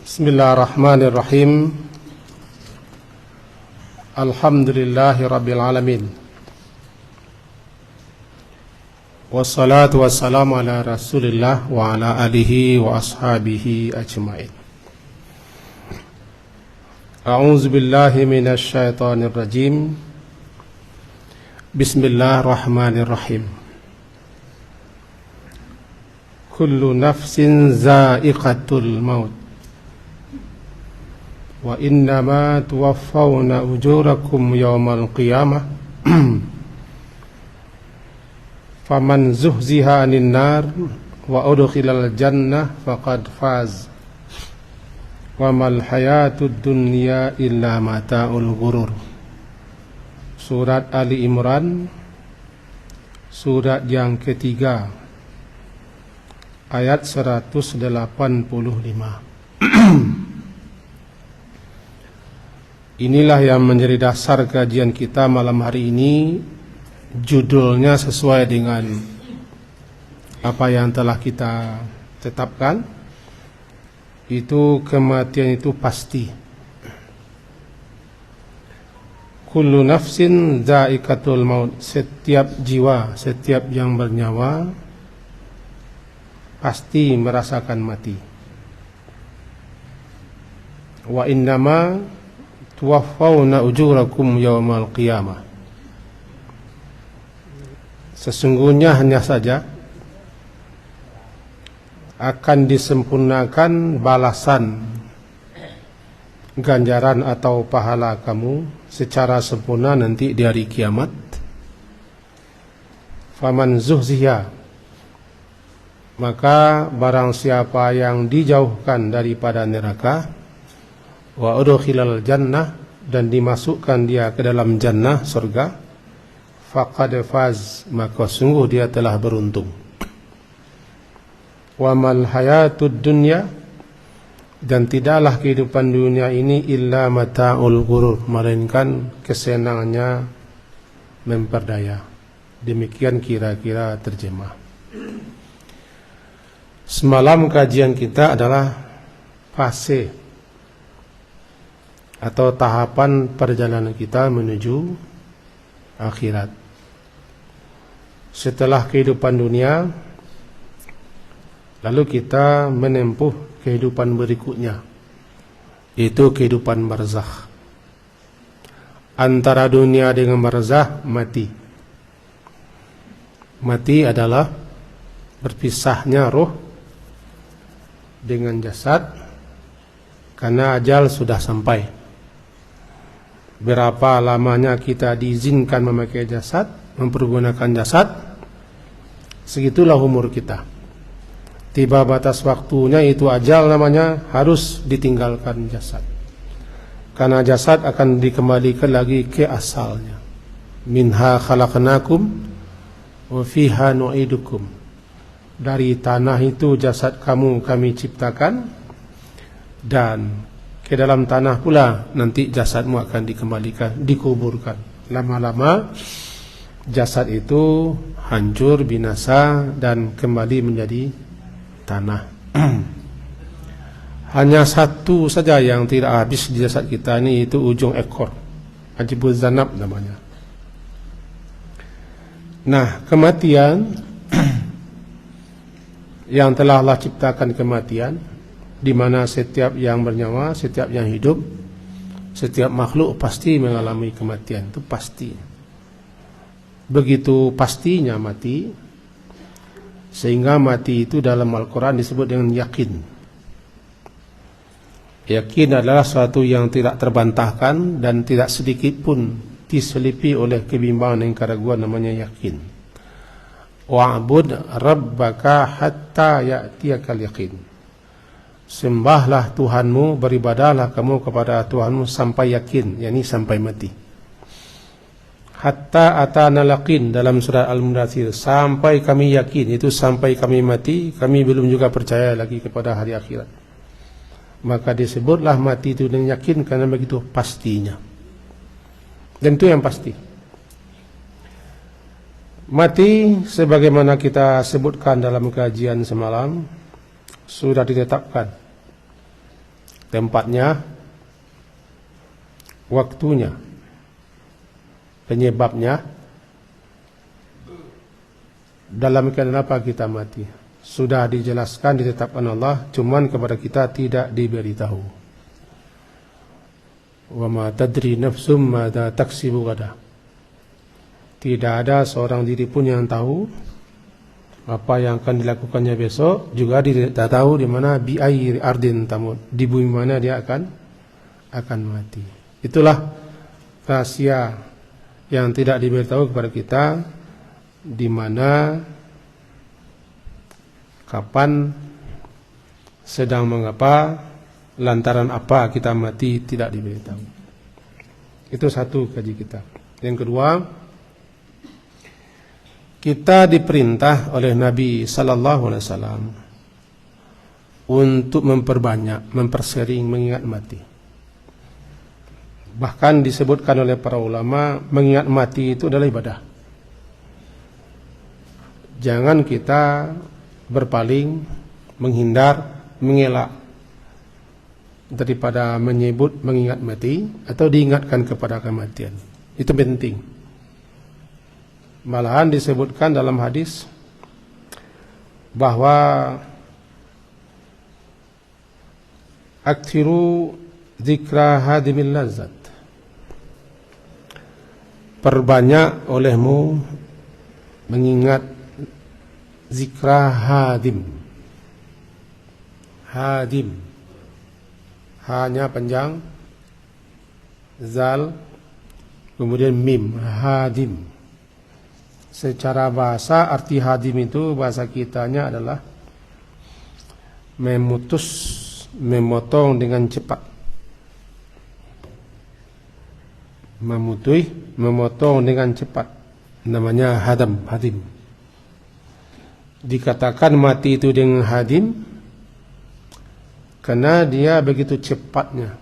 Bismillahirrahmanirrahim. Alhamdulillahi rabbil alamin. Wassalatu wassalamu ala rasulillah wa ala alihi wa ashabihi ajma'in. A'udzu billahi minasy syaithanir rajim. Bismillahirrahmanirrahim. Kullu nafsin za'iqatul maut wa innama tuwaffawna ujurakum yawmal qiyamah faman zuhziha 'anil nar wa udkhilal jannah faqad faz wa mal hayatud dunya illa mata'ul ghurur. Surat Ali Imran, surat yang ketiga, ayat 185. Inilah yang menjadi dasar kajian kita malam hari ini. Judulnya sesuai dengan apa yang telah kita tetapkan, itu kematian itu pasti. Kullu nafsin dha'iqatul maut. Setiap jiwa, setiap yang bernyawa pasti merasakan mati. Wa innama tuwaffawna ujurakum yawmal qiyamah. Sesungguhnya hanya saja akan disempurnakan balasan, ganjaran atau pahala kamu secara sempurna nanti di hari kiamat. Faman zuhziha, maka barang siapa yang dijauhkan daripada neraka, wa udkhilal jannah, dan dimasukkan dia ke dalam jannah, surga, faqad faz, maka sungguh dia telah beruntung. Wa mal hayatud dunya, dan tidaklah kehidupan dunia ini illa mata'ul ghurur, melainkan kesenangannya memperdaya. Demikian kira-kira terjemah. Semalam kajian kita adalah fase atau tahapan perjalanan kita menuju akhirat. Setelah kehidupan dunia, lalu kita menempuh kehidupan berikutnya, yaitu kehidupan barzakh. Antara dunia dengan barzakh, mati. Mati adalah berpisahnya roh dengan jasad, karena ajal sudah sampai. Berapa lamanya kita diizinkan memakai jasad, mempergunakan jasad, segitulah umur kita. Tiba batas waktunya, itu ajal namanya, harus ditinggalkan jasad. Karena jasad akan dikembalikan lagi ke asalnya. Minha khalaqnakum wa fiha nu'idukum. Dari tanah itu jasad kamu kami ciptakan, dan ke dalam tanah pula nanti jasadmu akan dikembalikan, dikuburkan. Lama-lama jasad itu hancur, binasa, dan kembali menjadi tanah. Hanya satu saja yang tidak habis di jasad kita ini, itu ujung ekor, ajibul zanab namanya. Nah, kematian yang telah Allah ciptakan, kematian di mana setiap yang bernyawa, setiap yang hidup, setiap makhluk pasti mengalami kematian, itu pasti. Begitu pastinya mati, sehingga mati itu dalam Al-Quran disebut dengan yakin. Yakin adalah suatu yang tidak terbantahkan dan tidak sedikit pun diselipi oleh kebimbangan dan keraguan, namanya yakin. Wa'bud rabbaka hatta ya'tiyakal yaqin. Sembahlah Tuhanmu, beribadahlah kamu kepada Tuhanmu sampai yakin, yakni sampai mati. Hatta atana laqin dalam surat Al-Mudaththir, sampai kami yakin, itu sampai kami mati, kami belum juga percaya lagi kepada hari akhirat. Maka disebutlah mati itu dengan yakin, karena begitu pastinya. Dan itu yang pasti. Mati sebagaimana kita sebutkan dalam kajian semalam, sudah ditetapkan tempatnya, waktunya, penyebabnya, dalam keadaan apa kita mati. Sudah dijelaskan, ditetapkan Allah, cuman kepada kita tidak diberitahu. Wa ma tadri nafsum madza taksibu ghadan. Tidak ada seorang diri pun yang tahu apa yang akan dilakukannya besok, juga tidak tahu di mana bi ayyi ardin tamut, di bumi mana dia akan mati. Itulah rahasia yang tidak diberitahu kepada kita, di mana, kapan, sedang mengapa, lantaran apa kita mati tidak diberitahu. Itu satu kaji kita. Yang kedua, kita diperintah oleh Nabi sallallahu alaihi wasallam untuk memperbanyak, mempersering mengingat mati. Bahkan disebutkan oleh para ulama, mengingat mati itu adalah ibadah. Jangan kita berpaling, menghindar, mengelak daripada menyebut mengingat mati atau diingatkan kepada kematian. Itu penting. Malahan disebutkan dalam hadis bahwa aktsiru dzikra hadimil lazzat, perbanyak olehmu mengingat zikra hadim. Hadim, hanya panjang, zal, kemudian mim, hadim. Secara bahasa, arti hadim itu bahasa kitanya adalah memutus, memotong dengan cepat. Memotong dengan cepat, namanya hadim. Dikatakan mati itu dengan hadim karena dia begitu cepatnya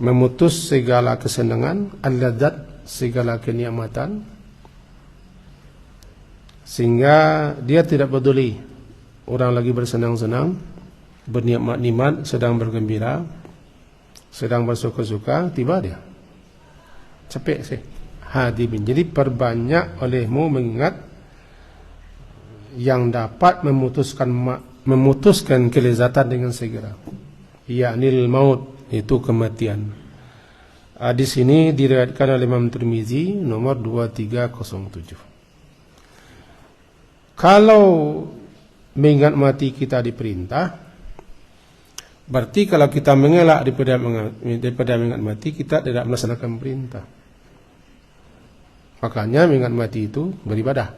memutus segala kesenangan, al-ladzat, segala kenikmatan, sehingga dia tidak peduli orang lagi bersenang-senang, bernikmat-nikmat, sedang bergembira, sedang bersuka-suka, tiba dia capek sih, hadimin. Jadi perbanyak olehmu mengingat yang dapat memutuskan kelezatan dengan segera, yaknil maut, itu kematian. Di sini diriwayatkan oleh Imam Tirmizi nomor 2307. Kalau mengingat mati kita diperintah, berarti kalau kita mengelak daripada mengingat mati, kita tidak melaksanakan perintah. Makanya mengingat mati itu beribadah.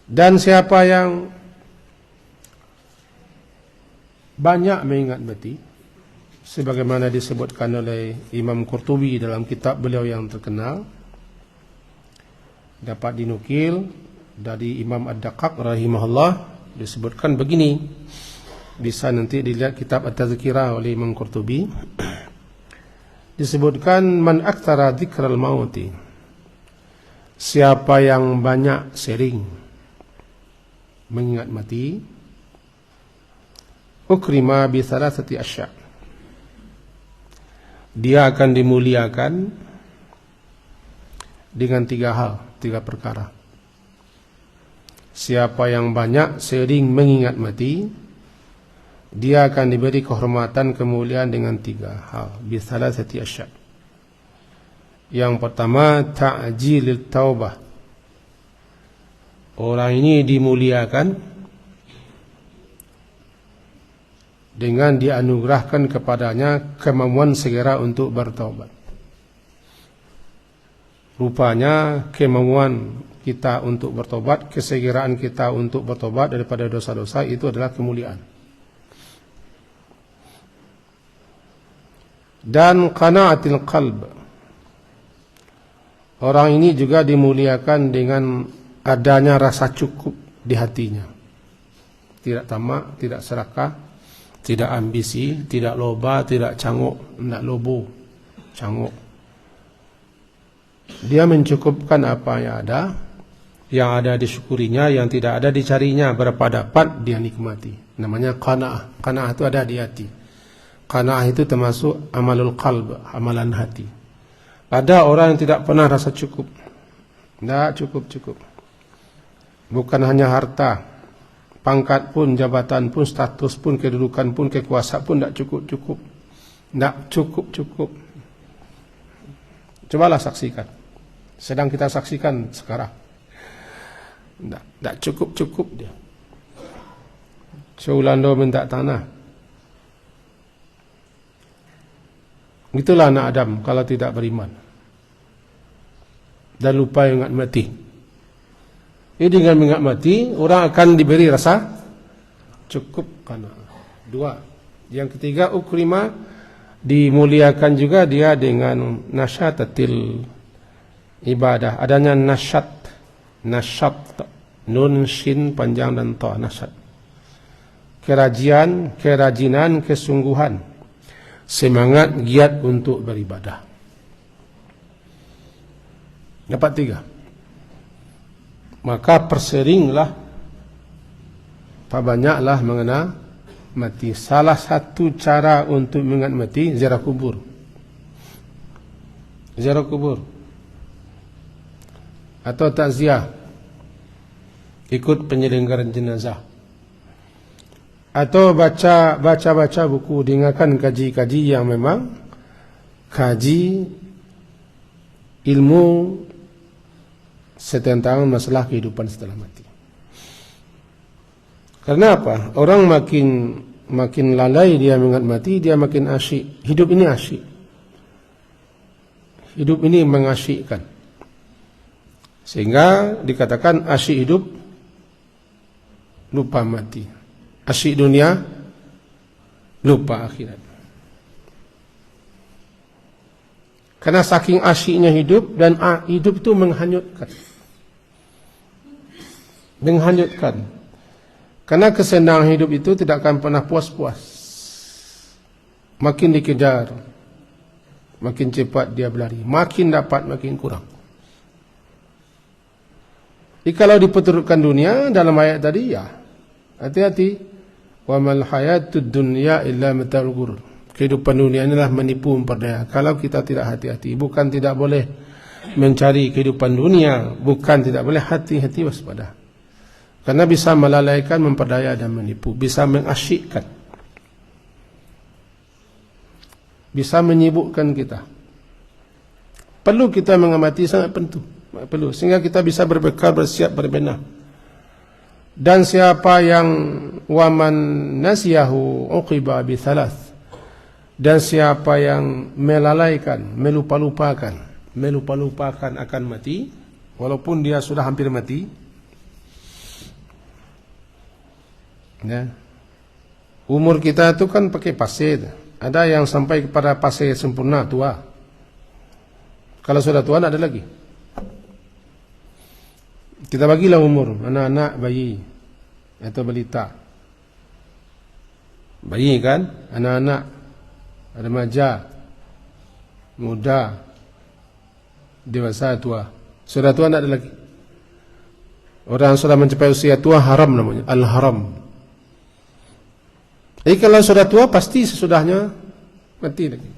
Dan siapa yang banyak mengingat mati, sebagaimana disebutkan oleh Imam Qurtubi dalam kitab beliau yang terkenal, dapat dinukil dari Imam Ad-Daqqaq rahimahullah, disebutkan begini, bisa nanti dilihat kitab At-Tazkirah oleh Imam Qurtubi. Disebutkan man aktsara dzikral mauti, siapa yang banyak sering mengingat mati, ukrima bi thalathati asya', dia akan dimuliakan dengan 3 hal, 3 perkara. Siapa yang banyak sering mengingat mati, dia akan diberi kehormatan, kemuliaan dengan 3 hal, bi thalathati asya'. Yang pertama, ta'jilil taubah. Orang ini dimuliakan dengan dianugerahkan kepadanya kemampuan segera untuk bertaubat. Rupanya kemampuan kita untuk bertobat, kesegeraan kita untuk bertobat daripada dosa-dosa itu adalah kemuliaan. Dan qanaatil qalb, orang ini juga dimuliakan dengan adanya rasa cukup di hatinya. Tidak tamak, tidak serakah, tidak ambisi, tidak loba, tidak canguk, tidak lobo, canguk. Dia mencukupkan apa yang ada, Yang ada disyukurinya, yang tidak ada dicarinya. Berapa dapat dia nikmati. Namanya qanaah. Qanaah itu ada di hati. Qanaah itu termasuk amalul qalb, amalan hati. Ada orang yang tidak pernah rasa cukup. Tidak cukup. Bukan hanya harta, pangkat pun, jabatan pun, status pun, kedudukan pun, kekuasaan pun tidak cukup. Tidak cukup. Cobalah saksikan. Sedang kita saksikan sekarang. Tak cukup dia. Seulando minta tanah. Itulah anak Adam kalau tidak beriman dan lupa ingat mati. Dengan ingat mati, orang akan diberi rasa cukup. Karena dua. Yang ketiga, ukrima, dimuliakan juga dia dengan nasyatatil ibadah. Adanya nasyat, nun, shin, panjang dan ta, nasyat. Kerajinan, kesungguhan, semangat, giat untuk beribadah. Dapat tiga. Maka perseringlah, perbanyaklah mengenal mati. Salah satu cara untuk mengingat mati, ziarah kubur. Ziarah kubur. Atau takziah, ikut penyelenggaraan jenazah. Atau baca buku, dengarkan kaji-kaji yang memang kaji ilmu tentang masalah kehidupan setelah mati. Karena apa? Orang makin lalai dia mengingat mati, dia makin asyik. Hidup ini asyik. Hidup ini mengasyikkan. Sehingga dikatakan asyik hidup, lupa mati. Asyik dunia, lupa akhirat. Karena saking asyiknya hidup, dan hidup itu menghanyutkan. Karena kesenangan hidup itu tidak akan pernah puas-puas. Makin dikejar, makin cepat dia berlari. Makin dapat, makin kurang. Kalau diperturutkan dunia dalam ayat tadi, ya hati-hati. Wa mal hayatud dunya illa mata'ul ghurur. Kehidupan dunia inilah menipu, memperdaya. Kalau kita tidak hati-hati, bukan tidak boleh mencari kehidupan dunia, bukan tidak boleh, hati-hati, waspada. Karena bisa melalaikan, memperdaya dan menipu, bisa mengasyikkan, bisa menyibukkan kita. Perlu kita mengamati, sangat perlu, sehingga kita bisa berbekal, bersiap, berbenah. Dan siapa yang waman nasiyahu uqiba bi thalath, dan siapa yang melalaikan, melupa-lupakan akan mati, walaupun dia sudah hampir mati, ya. Umur kita itu kan pakai pasir. Ada yang sampai kepada pasir sempurna, tua. Kalau sudah tua, ada lagi. Kita bagilah umur anak-anak, bayi atau balita. Bayi kan, anak-anak, remaja, muda, dewasa, tua. Sudah tua tidak ada lagi. Orang sudah mencapai usia tua, haram namanya, al-haram. Jadi kalau sudah tua, pasti sesudahnya mati lagi.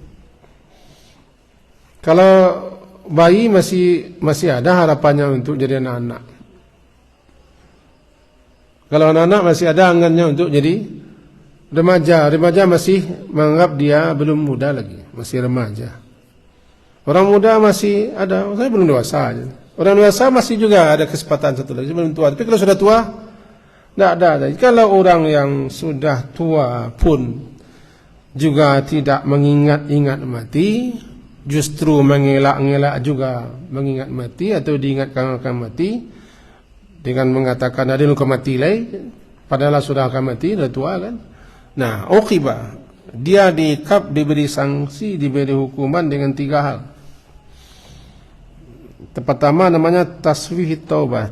Kalau bayi masih ada harapannya untuk jadi anak-anak. Kalau anak-anak masih ada angannya untuk jadi remaja. Remaja masih menganggap dia belum muda lagi, masih remaja. Orang muda masih ada, saya belum dewasa. Orang dewasa masih juga ada kesempatan satu lagi, belum tua. Tapi kalau sudah tua, tidak ada. Kalau orang yang sudah tua pun juga tidak mengingat-ingat mati, justru mengelak-ngelak juga mengingat mati atau diingatkan akan mati, dengan mengatakan ada luka mati lain, padahal sudah akan mati, sudah tua kan. Nah, uqiba, dia diberi sanksi, diberi hukuman dengan 3 hal. Pertama namanya taswifit taubah,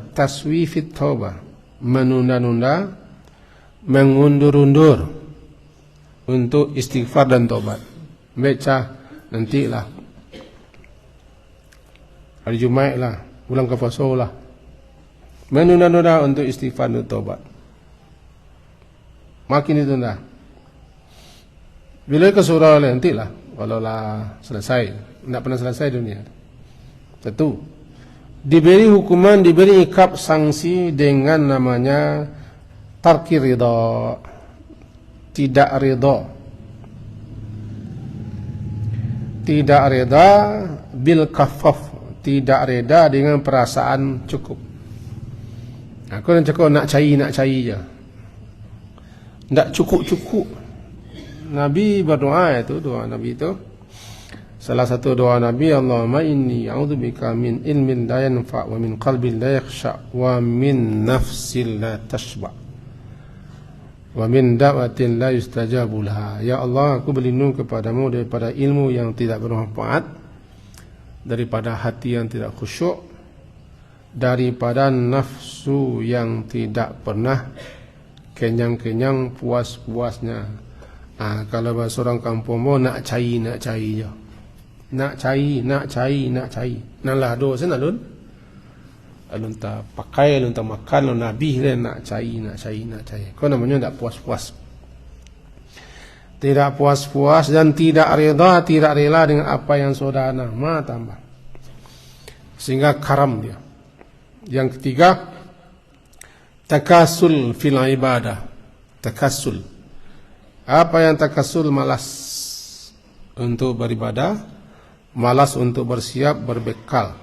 menunda-nunda, mengundur-undur untuk istighfar dan taubat. Baca nantilah, hari Jumat lah, bulan puasa lah. menunda-nunda untuk istighfar dan taubat. Makin ditunda. Bila ke surau nantilah, kalau lah selesai, tidak pernah selesai dunia. Tentu diberi hukuman, diberi ikab sanksi dengan namanya tarki ridha, tidak ridha, tidak reda bil kafaf, tidak reda dengan perasaan cukup. Aku nak cakap nak cari je, tak cukup. Nabi berdoa itu, doa Nabi itu. Salah satu doa Nabi, Allahumma inni a'udzubika min ilmin la yanfa' wa min qalbin la yakhsha' wa min nafsin la tashba' wa min da'watin la yustajabu laha. Ya Allah, aku berlindung kepadamu daripada ilmu yang tidak bermanfaat, daripada hati yang tidak khusyuk, daripada nafsu yang tidak pernah kenyang-kenyang puas-puasnya. Kalau bahasa orang kampung mau nak cari je. Nak cari. Nalah doa sana lun. Alun tak pakai, alun tak makan, alun nabi le nak cari. Kau namanya tak puas-puas. Tidak puas-puas dan tidak reda, tidak rela dengan apa yang saudara nama tambah. Sehingga karam dia. Yang ketiga, takasul fil ibadah. Takasul. Apa yang takasul? Malas untuk beribadah, malas untuk bersiap, berbekal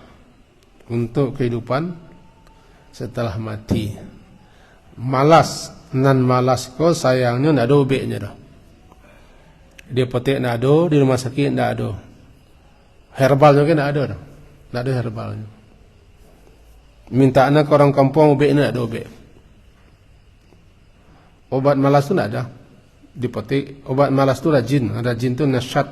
untuk kehidupan setelah mati. Malas, nan malas kau sayangnya nak ada ubeknya dah. Dia petik nak ada, di rumah sakit nak ada. Herbalnya kan nak ada dah. Nak ada herbalnya. Minta anak orang kampung ubeknya nak ada ubek. Obat malas tu nak ada. Dipetik. Obat malas tu rajin. Rajin tu nasyat,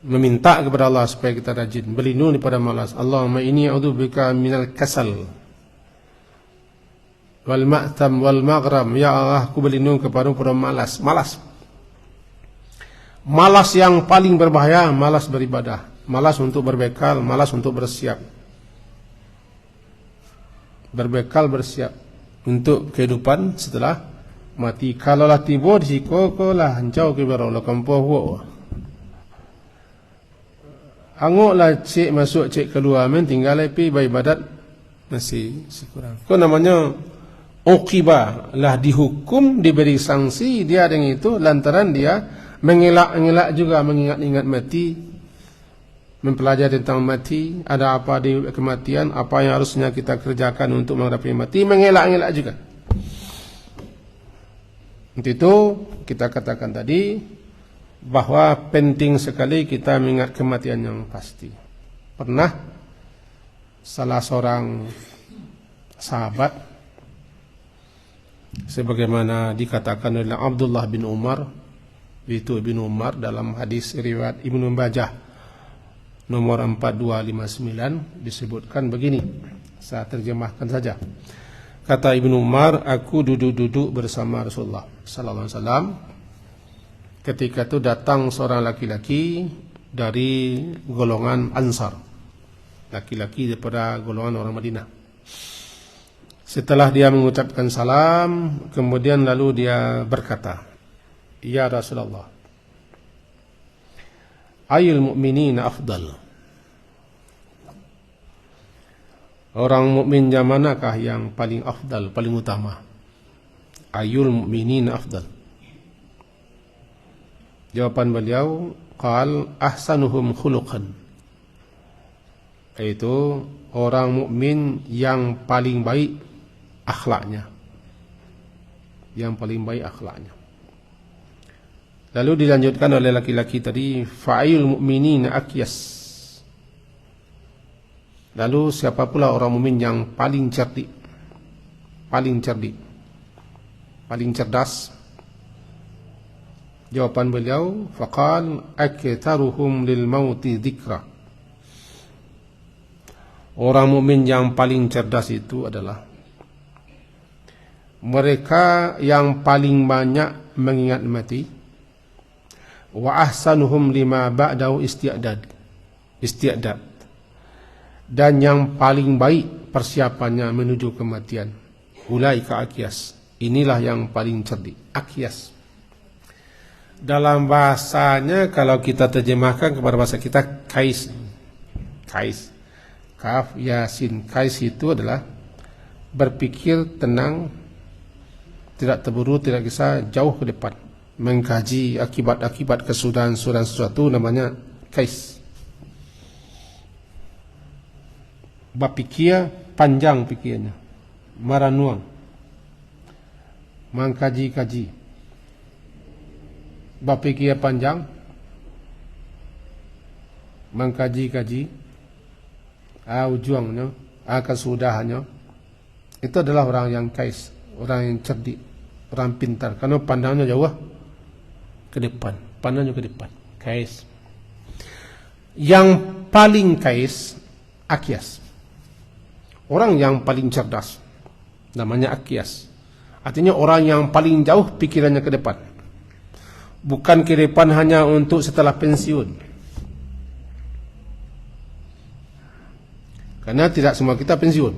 meminta kepada Allah supaya kita rajin, berlindung daripada malas. Allahumma inni a'udzubika minal kasal wal ma'tam wal maghram. Ya Allah, aku berlindung kepadamu pada malas. Malas yang paling berbahaya, malas beribadah, malas untuk berbekal, malas untuk bersiap. Berbekal, bersiap untuk kehidupan setelah mati. Kalau lah tiba di siko, kau lah hancau ke berolak kampung huo. Angoklah cik masuk, cik keluar, tinggal lepi beribadat masih kurang. Kau namanya uqibah, lah dihukum, diberi sanksi dia dengan itu lantaran dia mengelak-elak juga mengingat-ingat mati, mempelajari tentang mati, ada apa di kematian, apa yang harusnya kita kerjakan untuk menghadapi mati, mengelak-elak juga. Untuk itu kita katakan tadi bahwa penting sekali kita mengingat kematian yang pasti. Pernah salah seorang sahabat, sebagaimana dikatakan oleh Abdullah bin Umar, itu Ibnu Umar dalam hadis riwayat Ibnu Majah nomor 4259 disebutkan begini. Saya terjemahkan saja. Kata Ibnu Umar, aku duduk-duduk bersama Rasulullah sallallahu alaihi wasallam. Ketika itu datang seorang laki-laki dari golongan Ansar, laki-laki daripada golongan orang Madinah. Setelah dia mengucapkan salam, kemudian lalu dia berkata, ya Rasulullah, ayul mu'minina afdal. Orang mukmin yang manakah yang paling afdal, paling utama? Ayul mu'minina afdal. Jawaban beliau, qal ahsanuhum khuluqan. Yaitu orang mukmin yang paling baik akhlaknya. Yang paling baik akhlaknya. Lalu dilanjutkan oleh laki-laki tadi, fa'il mu'minina akyas. Lalu siapa pula orang mukmin yang paling cerdik, paling cerdas? Jawaban beliau, faqal aktsaruhum lil mauti dzikra. Orang mukmin yang paling cerdas itu adalah mereka yang paling banyak mengingat mati. Wa ahsanuhum lima ba'dahu isti'dad. Dan yang paling baik persiapannya menuju kematian. Ulaika akyas. Inilah yang paling cerdik. Akyas. Dalam bahasanya kalau kita terjemahkan kepada bahasa kita kais. Kais. Kaf, yasin. Kais itu adalah berpikir tenang, tidak terburu, tidak kisah, jauh ke depan. Mengkaji akibat-akibat kesudahan sesuatu namanya kais. Berpikir panjang pikirnya. Maranuang. Mengkaji-kaji. Berpikir panjang, mengkaji-kaji, ujungnya, kesudahannya. Itu adalah orang yang kais, orang yang cerdik, orang pintar. Karena pandangnya jauh ke depan, pandangnya ke depan. Kais. Yang paling kais, akyas. Orang yang paling cerdas, namanya akyas. Artinya orang yang paling jauh pikirannya ke depan. Bukan ke depan hanya untuk setelah pensiun. Karena tidak semua kita pensiun.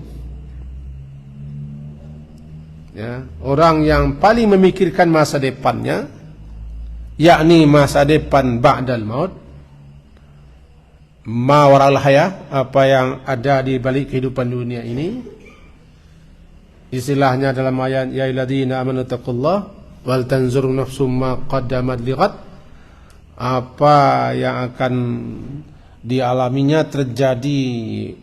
Ya, orang yang paling memikirkan masa depannya, yakni masa depan ba'dal maut, ma waral haya, apa yang ada di balik kehidupan dunia ini. Istilahnya dalam ayat ya ayyuhalladzina amanu taqullah wal tanzur nafsum ma qaddamat lighad. Apa yang akan dialaminya terjadi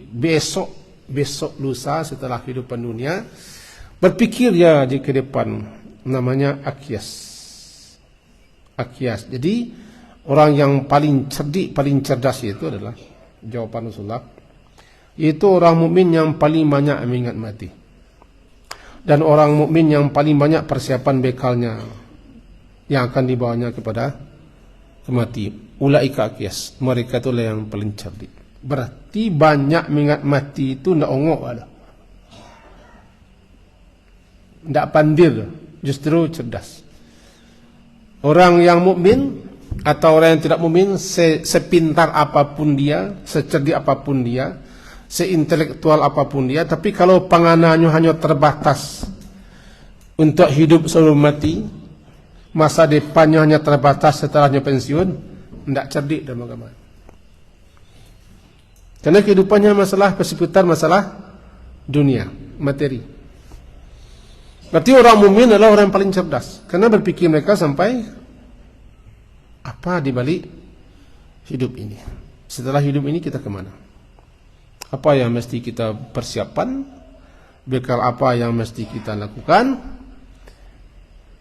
besok lusa setelah kehidupan dunia, berpikir ya di ke depan, namanya akyas. Jadi orang yang paling cerdik, paling cerdas itu adalah jawaban Rasulullah, itu orang mukmin yang paling banyak mengingat mati. Dan orang mukmin yang paling banyak persiapan bekalnya yang akan dibawanya kepada kematian. Ulaika akyas. Mereka itulah yang paling cerdik. Berarti banyak mengingat mati itu tidak ongok ada. Tidak pandir, justru cerdas. Orang yang mukmin atau orang yang tidak mukmin, sepintar apapun dia, secerdik apapun dia, seintelektual apapun dia, tapi kalau panganannya hanya terbatas untuk hidup sebelum mati, masa depannya hanya terbatas setelahnya pensiun, tidak cerdik dalam agama. Karena kehidupannya seputar masalah dunia, materi. Berarti orang mukmin adalah orang yang paling cerdas, karena berpikir mereka sampai apa di balik hidup ini. Setelah hidup ini kita kemana? Apa yang mesti kita persiapkan, bekal apa yang mesti kita lakukan.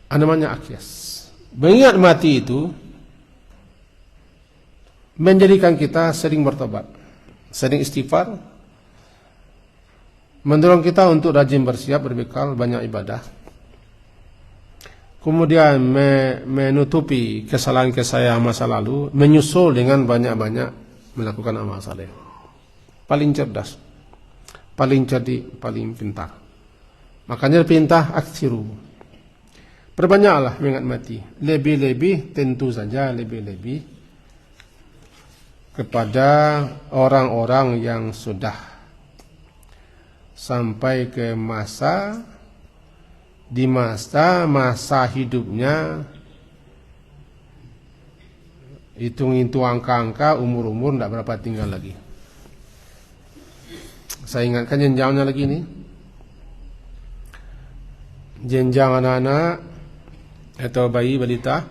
Namanya akyas. Mengingat mati itu menjadikan kita sering bertobat, sering istighfar, mendorong kita untuk rajin bersiap, berbekal banyak ibadah, kemudian menutupi kesalahan-kesalahan masa lalu, menyusul dengan banyak-banyak melakukan amal saleh. Paling cerdas, paling cerdik, paling pintar. Makanya perintah aksiru, perbanyaklah mengingat mati. Lebih-lebih, tentu saja lebih-lebih kepada orang-orang yang sudah sampai ke di masa hidupnya, hitung-hitung angka-angka, umur-umur tidak berapa tinggal lagi. Saya ingatkan jenjangnya lagi nih. Jenjang anak-anak atau bayi balita,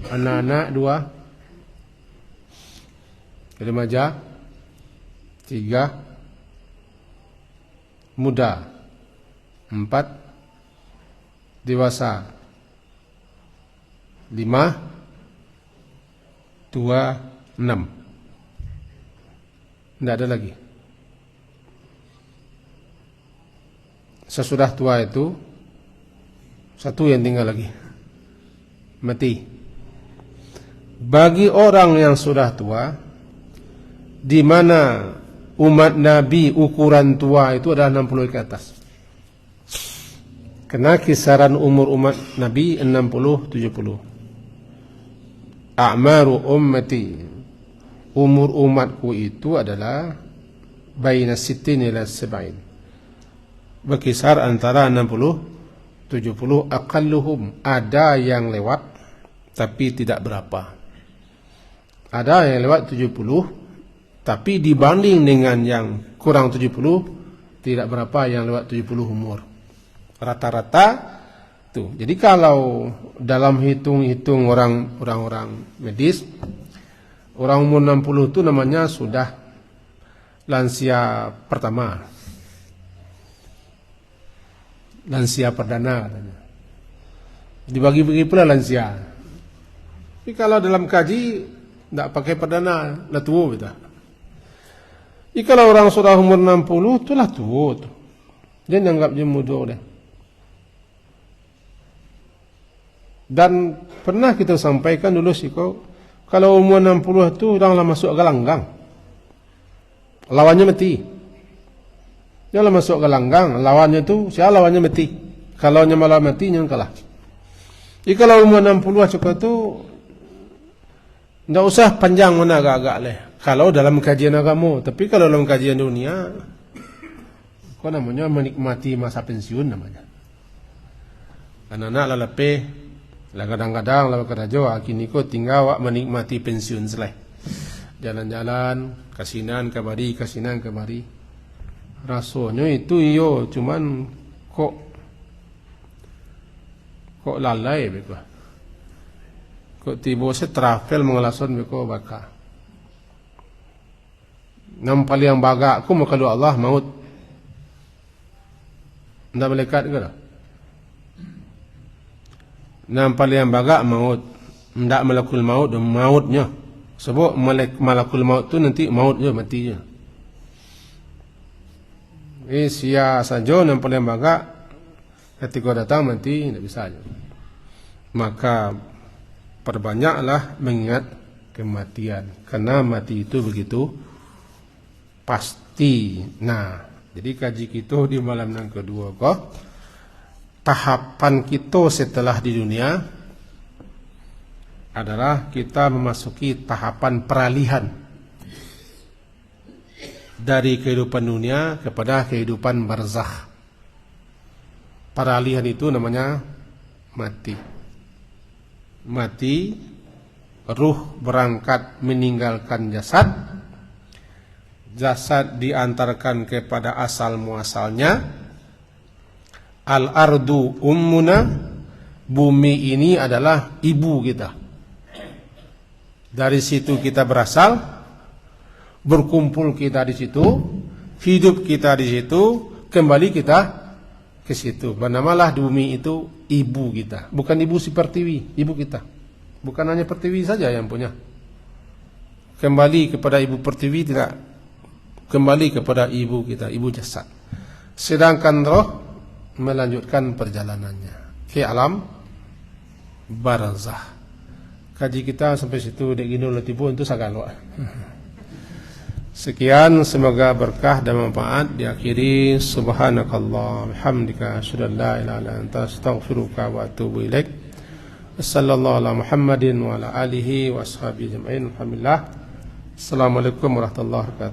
anak-anak 2, remaja 3, muda 4, dewasa 5, 2, 6. Tidak ada lagi. Sesudah tua itu satu yang tinggal lagi, mati. Bagi orang yang sudah tua, di mana umat Nabi ukuran tua itu adalah 60 ke atas. Karena kisaran umur umat Nabi 60-70. A'maru ummati, umur umatku itu adalah baina 60 ila 70, berkisar antara 60 70. Aqalluhum, ada yang lewat tapi tidak berapa. Ada yang lewat 70, tapi dibanding dengan yang kurang 70, tidak berapa yang lewat 70 umur. Rata-rata tuh. Jadi kalau dalam hitung-hitung orang-orang medis, orang umur 60 itu namanya sudah lansia pertama, lansia perdana katanya. Dibagi-bagi pula lansia. Tapi kalau dalam kaji tidak pakai perdana, lah tua kita. Jadi kalau orang sudah umur 60 itulah tua tu. Dia anggap dia muda deh. Dan pernah kita sampaikan dulu sih kok, kalau umur 60 itu udahlah masuk gelanggang, lawannya mati. Janganlah masuk gelanggang, lawannya itu siapa lawannya mati. Kalau nya malah mati, yang kalah. Jadi kalau umur 60 cukup itu tidak usah panjang mana agak-agak leh. Kalau dalam kajian agama, tapi kalau dalam kajian dunia, kok namanya menikmati masa pensiun namanya. Anak-anak lah lebih. Lah kadang-kadang lah kerja kini ko tinggal menikmati pensiun seleh. Jalan-jalan, kasinan kemari. Rasanya itu iyo, cuman kok lalai beko. Kok tiba se travel mengelason beko baka. Nampal yang baga aku makalu Allah maut. Ndak malaikat ke dah? Nampal yang baga maut, tidak malakul maut dan mautnya. Sebab malakul maut tu nanti mautnya matinya. Sia saja nampal yang baga, ketika datang mati tidak bisa. Maka perbanyaklah mengingat kematian, karena mati itu begitu pasti. Nah, jadi kaji kita di malam yang kedua kok. Tahapan kita setelah di dunia adalah kita memasuki tahapan peralihan dari kehidupan dunia kepada kehidupan barzakh. Peralihan itu namanya mati. Mati, ruh berangkat meninggalkan jasad. Jasad diantarkan kepada asal muasalnya. Al-ardu ummuna, bumi ini adalah ibu kita. Dari situ kita berasal, berkumpul kita di situ, hidup kita di situ, kembali kita ke situ. Bernamalah bumi itu ibu kita. Bukan ibu si Pertiwi, ibu kita. Bukan hanya Pertiwi saja yang punya. Kembali kepada ibu Pertiwi tidak, kembali kepada ibu kita, ibu jasad. Sedangkan roh melanjutkan perjalanannya ke alam barzakh. Kaji kita sampai situ dek gino letipu itu sagalo. Sekian, semoga berkah dan manfaat. Diakhiri subhanakallah bihamdika asyhadu an la ilaha illa anta astaghfiruka wa atubu ilaik. Sallallahu ala Muhammadin wa ala alihi wa ashabihi ajma'in. Alhamdulillah. Assalamualaikum warahmatullahi wabarakatuh.